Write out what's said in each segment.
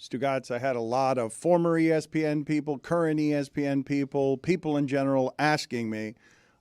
Stugatz, I had a lot of former ESPN people, current ESPN people, people in general asking me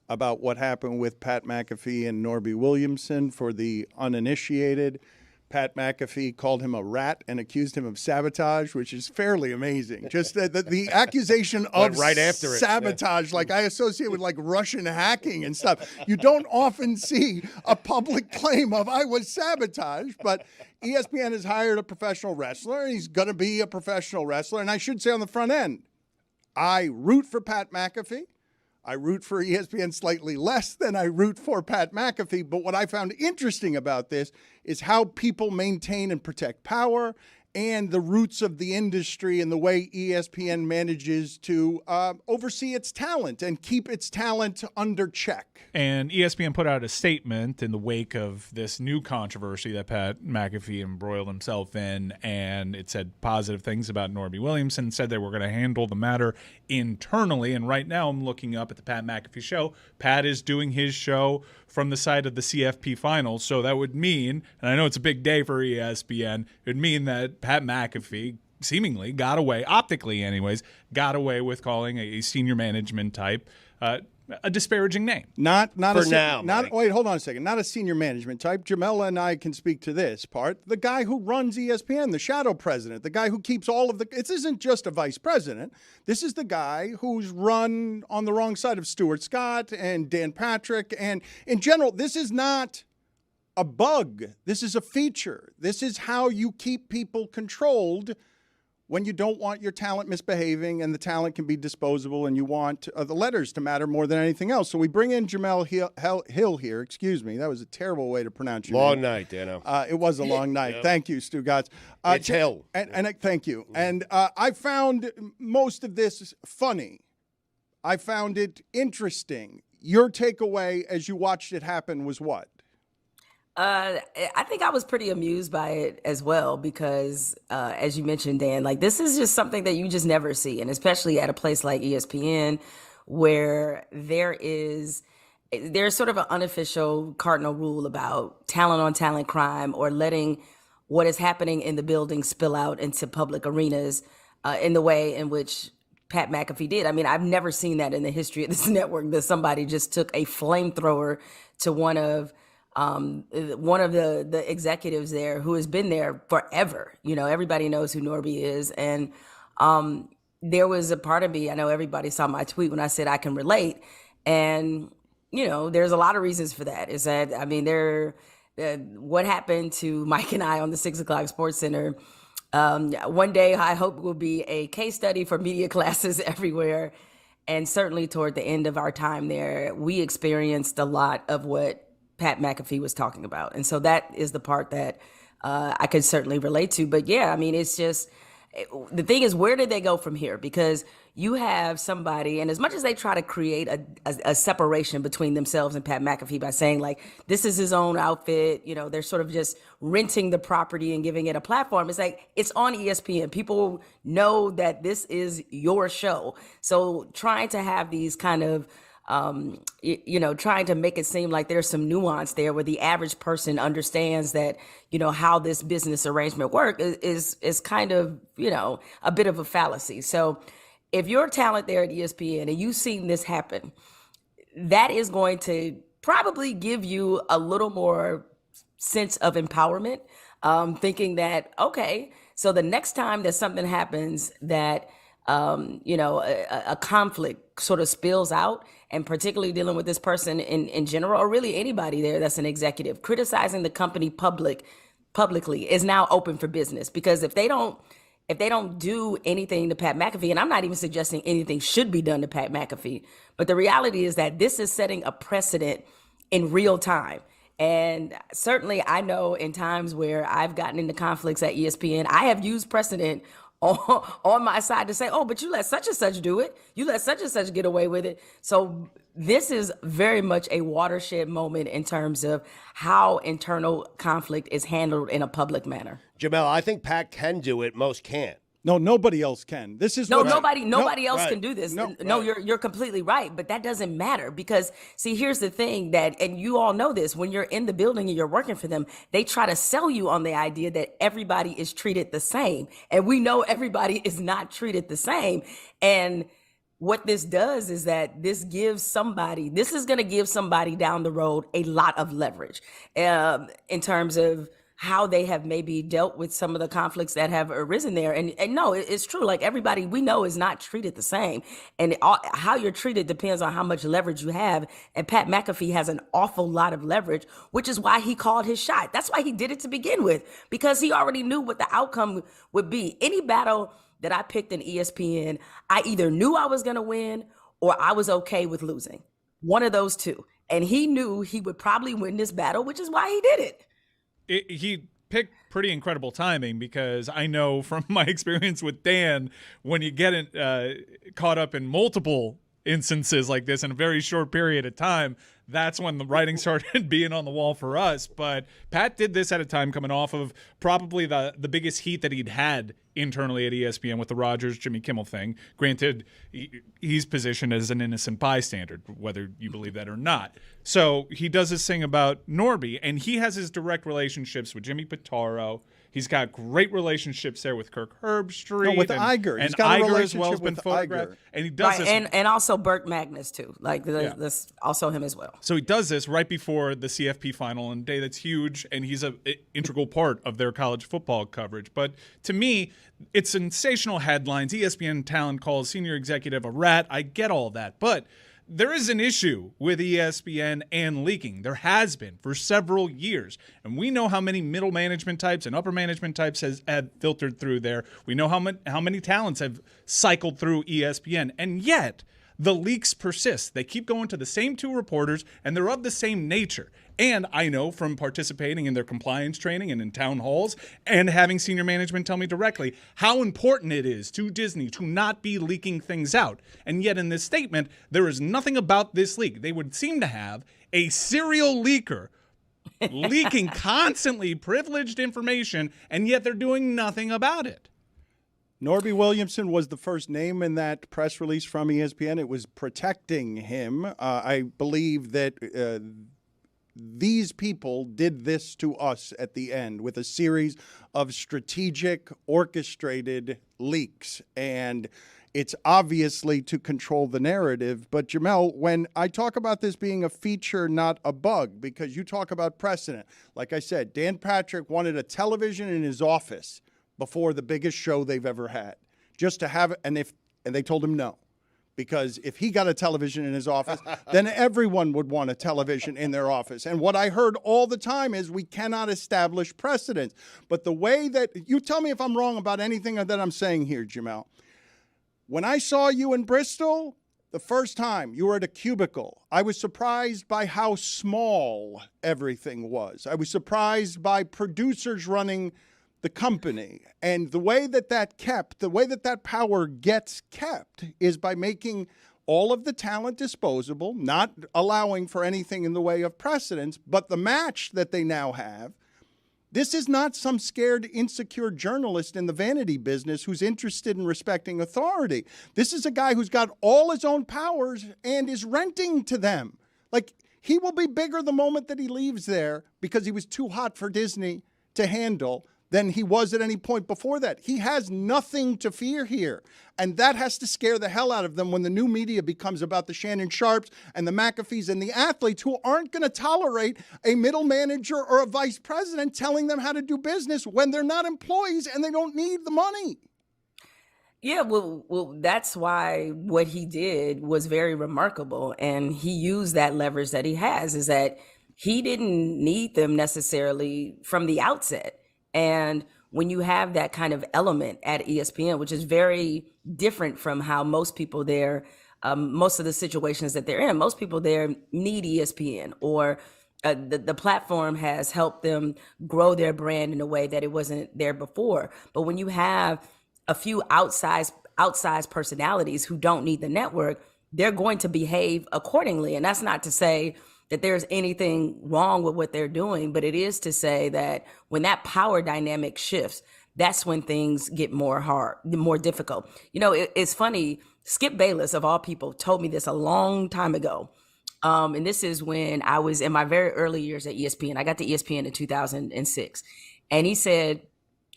about what happened with Pat McAfee and Norby Williamson. For the uninitiated, Pat McAfee called him a rat and accused him of sabotage, which is fairly amazing. Just the accusation of right after it. sabotage, like I associate with like Russian hacking and stuff. You don't often see a public claim of I was sabotaged, but ESPN has hired a professional wrestler, and he's going to be a professional wrestler. And I should say on the front end, I root for Pat McAfee. I root for ESPN slightly less than I root for Pat McAfee. But what I found interesting about this is how people maintain and protect power and the roots of the industry and the way ESPN manages to oversee its talent and keep its talent under check. And ESPN put out a statement in the wake of this new controversy that Pat McAfee embroiled himself in, and it said positive things about Norby Williamson, said they were going to handle the matter internally. And right now I'm looking up at the Pat McAfee show. Pat is doing his show from the side of the CFP finals, so that would mean, and I know it's a big day for ESPN, it would mean that Pat McAfee seemingly got away, optically anyways, got away with calling a senior management type a disparaging name. Not for now. Wait, hold on a second. Not a senior management type. Jemele and I can speak to this part. The guy who runs ESPN, the shadow president, the guy who keeps all of the. This isn't just a vice president. This is the guy who's run on the wrong side of Stuart Scott and Dan Patrick. And in general, this is not a bug. This is a feature. This is how you keep people controlled when you don't want your talent misbehaving and the talent can be disposable and you want the letters to matter more than anything else. So we bring in Jemele Hill here. Excuse me. That was a terrible way to pronounce your Long name. night, Dano. It was a long night. Yep. Thank you, Stu Gotts. It's Hill. And thank you. And I found most of this funny. I found it interesting. Your takeaway as you watched it happen was what? I think I was pretty amused by it as well because, as you mentioned, Dan, like this is just something that you just never see, and especially at a place like ESPN, where there's sort of an unofficial cardinal rule about talent on talent crime or letting what is happening in the building spill out into public arenas in the way in which Pat McAfee did. I mean, I've never seen that in the history of this network, that somebody just took a flamethrower to one of the executives there who has been there forever. You know, everybody knows who Norby is. And there was a part of me, I know everybody saw my tweet when I said I can relate. And, you know, there's a lot of reasons for that. Is that, I mean, what happened to Mike and I on the 6 o'clock Sports Center, one day I hope will be a case study for media classes everywhere. And certainly toward the end of our time there, we experienced a lot of what Pat McAfee was talking about. And so that is the part that I could certainly relate to. But yeah, I mean, it's just, the thing is, where did they go from here? Because you have somebody, and as much as they try to create a separation between themselves and Pat McAfee by saying like, this is his own outfit, you know, they're sort of just renting the property and giving it a platform. It's like, it's on ESPN. People know that this is your show. So trying to have these kind of, trying to make it seem like there's some nuance there where the average person understands that, you know, how this business arrangement works is kind of, you know, a bit of a fallacy. So if you're talent there at ESPN and you've seen this happen, that is going to probably give you a little more sense of empowerment, thinking that, okay, so the next time that something happens that, a conflict sort of spills out, and particularly dealing with this person in general, or really anybody there that's an executive, criticizing the company publicly is now open for business. Because if they don't do anything to Pat McAfee, and I'm not even suggesting anything should be done to Pat McAfee, but the reality is that this is setting a precedent in real time. And certainly I know in times where I've gotten into conflicts at ESPN, I have used precedent on my side to say, oh, but you let such and such do it. You let such and such get away with it. So this is very much a watershed moment in terms of how internal conflict is handled in a public manner. Jemele, I think Pat can do it. Most can't. No, nobody else can. This is No, what nobody else right. can do this. No, No, you're completely right, but that doesn't matter because see, here's the thing that, and you all know this, when you're in the building and you're working for them, they try to sell you on the idea that everybody is treated the same. And we know everybody is not treated the same. And what this does is that this is going to give somebody down the road a lot of leverage in terms of how they have maybe dealt with some of the conflicts that have arisen there. And no, it's true. Like everybody we know is not treated the same. And how you're treated depends on how much leverage you have. And Pat McAfee has an awful lot of leverage, which is why he called his shot. That's why he did it to begin with, because he already knew what the outcome would be. Any battle that I picked in ESPN, I either knew I was going to win or I was okay with losing. One of those two. And he knew he would probably win this battle, which is why he did it. He picked pretty incredible timing, because I know from my experience with Dan, when you get caught up in multiple instances like this in a very short period of time, that's when the writing started being on the wall for us. But Pat did this at a time coming off of probably the biggest heat that he'd had internally at ESPN with the Rogers Jimmy Kimmel thing. Granted, he's positioned as an innocent bystander, whether you believe that or not. So he does this thing about Norby, and he has his direct relationships with Jimmy Pitaro. He's got great relationships there with Kirk Herbstreit. No, with Iger. He's And got a Iger as relationship well has been with photographed. Iger. And he does this. And also Burke Magnus too. Like this also him as well. So he does this right before the CFP final on a day that's huge, and he's an integral part of their college football coverage. But to me, it's sensational headlines. ESPN talent calls senior executive a rat. I get all that. But there is an issue with ESPN and leaking. There has been for several years. And we know how many middle management types and upper management types have filtered through there. We know how many talents have cycled through ESPN. And yet, the leaks persist. They keep going to the same two reporters, and they're of the same nature. And I know from participating in their compliance training and in town halls and having senior management tell me directly how important it is to Disney to not be leaking things out. And yet in this statement, there is nothing about this leak. They would seem to have a serial leaker leaking constantly privileged information, and yet they're doing nothing about it. Norby Williamson was the first name in that press release from ESPN. It was protecting him. I believe that these people did this to us at the end with a series of strategic, orchestrated leaks. And it's obviously to control the narrative. But, Jemele, when I talk about this being a feature, not a bug, because you talk about precedent. Like I said, Dan Patrick wanted a television in his office before the biggest show they've ever had, just to have it. And they told him no, because if he got a television in his office, then everyone would want a television in their office. And what I heard all the time is we cannot establish precedents. But the way that you tell me if I'm wrong about anything that I'm saying here, Jemele. When I saw you in Bristol, the first time you were at a cubicle, I was surprised by how small everything was. I was surprised by producers running the company. And the way that power gets kept is by making all of the talent disposable, not allowing for anything in the way of precedence. But the match that they now have, this is not some scared, insecure journalist in the vanity business who's interested in respecting authority. This is a guy who's got all his own powers and is renting to them. Like, he will be bigger the moment that he leaves there because he was too hot for Disney to handle than he was at any point before that. He has nothing to fear here. And that has to scare the hell out of them when the new media becomes about the Shannon Sharps and the McAfees and the athletes who aren't going to tolerate a middle manager or a vice president telling them how to do business when they're not employees and they don't need the money. Yeah, well, that's why what he did was very remarkable. And he used that leverage that he has, is that he didn't need them necessarily from the outset. And when you have that kind of element at ESPN, which is very different from how most people there, most of the situations that they're in, most people there need ESPN, or the platform has helped them grow their brand in a way that it wasn't there before. But when you have a few outsized personalities who don't need the network, they're going to behave accordingly. And that's not to say that there's anything wrong with what they're doing, but it is to say that when that power dynamic shifts, that's when things get more difficult. It's funny. Skip Bayless, of all people, told me this a long time ago. And this is when I was in my very early years at ESPN. I got to ESPN in 2006. And he said,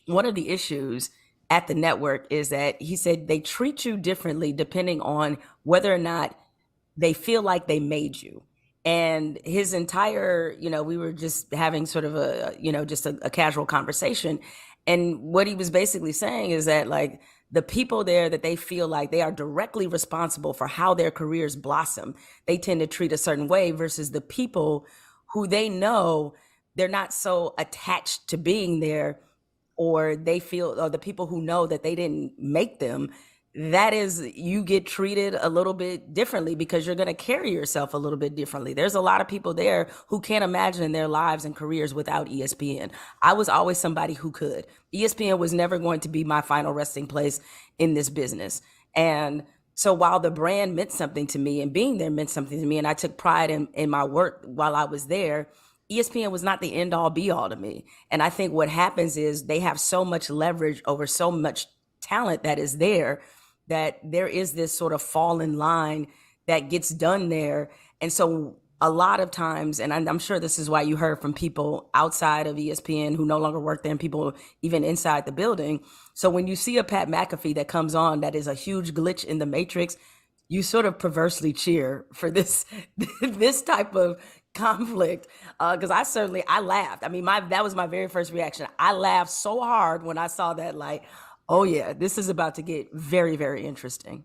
one of the issues at the network is that he said they treat you differently depending on whether or not they feel like they made you. And his entire, we were just having sort of a casual conversation. And what he was basically saying is that, like, the people there that they feel like they are directly responsible for how their careers blossom, they tend to treat a certain way versus the people who they know they're not so attached to being there, or they feel, or the people who know that they didn't make them, that is, you get treated a little bit differently because you're going to carry yourself a little bit differently. There's a lot of people there who can't imagine their lives and careers without ESPN. I was always somebody who could. ESPN was never going to be my final resting place in this business. And so while the brand meant something to me and being there meant something to me, and I took pride in my work while I was there, ESPN was not the end all be all to me. And I think what happens is they have so much leverage over so much talent that is there, that there is this sort of fall in line that gets done there. And so a lot of times, and I'm sure this is why you heard from people outside of ESPN who no longer work there and people even inside the building. So when you see a Pat McAfee that comes on that is a huge glitch in the matrix, you sort of perversely cheer for this this type of conflict, because I laughed. I mean, that was my very first reaction. I laughed so hard when I saw that, like, oh yeah, this is about to get very, very interesting.